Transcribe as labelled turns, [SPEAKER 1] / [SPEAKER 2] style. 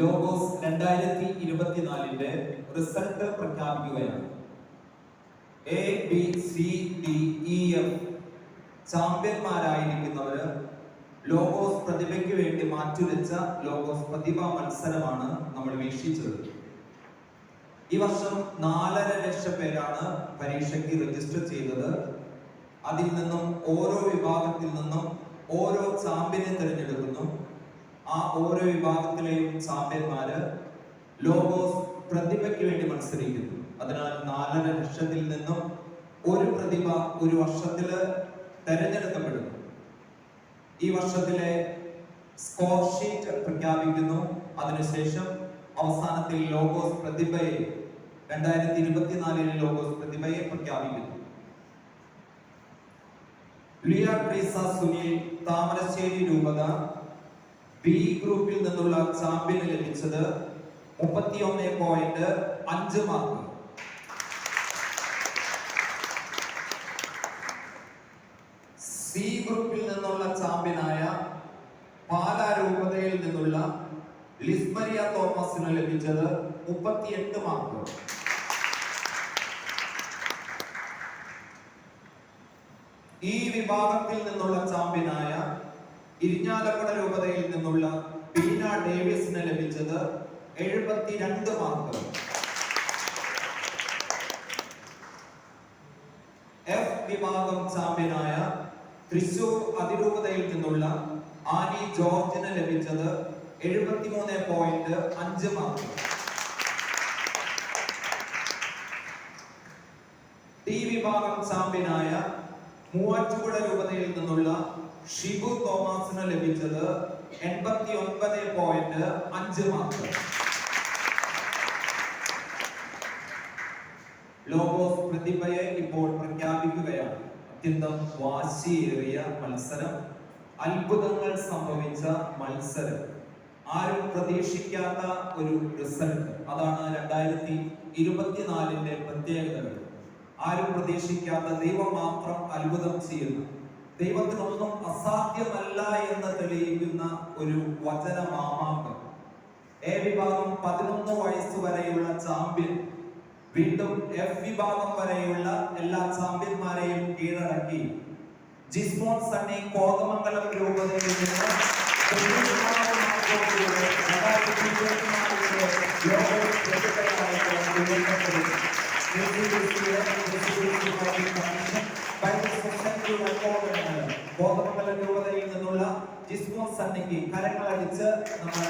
[SPEAKER 1] Logos 2024 result പ്രഖ്യാപിക്കുകയാണ്. ABCDEF ചാമ്പ്യന്മാരായിരിക്കുന്നവര് logos പ്രതിഭയ്ക്ക് വേണ്ടി മാറ്റുരച്ച logos പ്രതിഭാ മത്സരമാണ് നമ്മൾ വീക്ഷിച്ചത്. ഈ വർഷം 4.5 ലക്ഷം പേരാണ് പരീക്ഷയ്ക്ക് രജിസ്റ്റർ ചെയ്തത്. അതിൽ നിന്നും ഓരോ വിഭാഗത്തിൽ നിന്നും ഓരോ ചാമ്പ്യനെ തിരഞ്ഞെടുക്കുന്നു. ആ ഓരോ വിഭാഗത്തിലെയും ചാമ്പ്യന്മാര് ലോഗോസ് പ്രതിഭയ്ക്ക് വേണ്ടി മത്സരിക്കുന്നു. അതിനാൽ 4.5 ലക്ഷത്തിൽ നിന്നും ഒരു പ്രതിഭ ഒരു വർഷത്തില് തെരഞ്ഞെടുക്കപ്പെടുന്നു. ഈ വർഷത്തിലെ സ്കോർ ഷീറ്റ് പ്രഖ്യാപിക്കുന്നു. അതിനുശേഷം അവസാനത്തിൽ ലോഗോസ് പ്രതിഭയെ 2024 ലോഗോസ് പ്രതിഭയെ പ്രഖ്യാപിക്കുന്നു. ലിയ ട്രീസ സുനിൽ, താമരശ്ശേരി രൂപത, ബി ഗ്രൂപ്പിൽ നിന്നുള്ള ചാമ്പ്യന് ലഭിച്ചത് 31.5 മാർക്ക്. സി ഗ്രൂപ്പിൽ നിന്നുള്ള ചാമ്പ്യനായ പാലാ രൂപതയിൽ നിന്നുള്ള ലിസ്മരിയ തോമസിന് ലഭിച്ചത് 38 മാർക്ക്. ഈ വിഭാഗത്തിൽ നിന്നുള്ള ചാമ്പ്യനായ ഇരിഞ്ഞാലക്കുട രൂപതയിൽ നിന്നുള്ള ബീന ഡേവിസിന് ലഭിച്ചത് 72 മാർക്ക്. എഫ് വിഭാഗം ചാമ്പ്യനായ തൃശൂർ അതിരൂപതയിൽ നിന്നുള്ള ആനി ജോർജിന് ലഭിച്ചത് 73.5 മാർക്ക്. ടി വിഭാഗം ചാമ്പ്യനായ മൂവാറ്റുപുഴ രൂപതയിൽ നിന്നുള്ള ഷിബു തോമസിന് ലഭിച്ചത് 89.5 മാർക്ക്. ലോഗോസ് പ്രതിഭയെ ഇപ്പോൾ പ്രഖ്യാപിക്കുകയാണ്. അത്യന്തം വാശിയേറിയ മത്സരം, അത്ഭുതങ്ങൾ സംഭവിച്ച മത്സരം, ആരും പ്രതീക്ഷിക്കാത്ത ഒരു റിസൾട്ട്. അതാണ് 2024 പ്രത്യേകതകൾ. ആരും പ്രതീക്ഷിക്കാത്ത, ദൈവം മാത്രം അത്ഭുതം ചെയ്യുന്നു, ദൈവത്തിനൊന്നും അസാധ്യമല്ല എന്ന് തെളിയിക്കുന്ന ഒരു വചന മാമാങ്കം. എ വിഭാഗം 11 വയസ്സ് വരെയുള്ള ചാമ്പ്യൻ വീണ്ടും എഫ് വിഭാഗം വരെയുള്ള എല്ലാ ചാമ്പ്യന്മാരെയും കീഴടക്കി ജിസ്മോൻ സണ്ണി കോതമംഗലം രൂപതയിൽ നിന്ന് കോതമംഗലം രൂപതയിൽ നിന്നുള്ള ജിസ്മോൻ സണ്ണിക്ക് കരങ്ങളടിച്ച് നമ്മൾ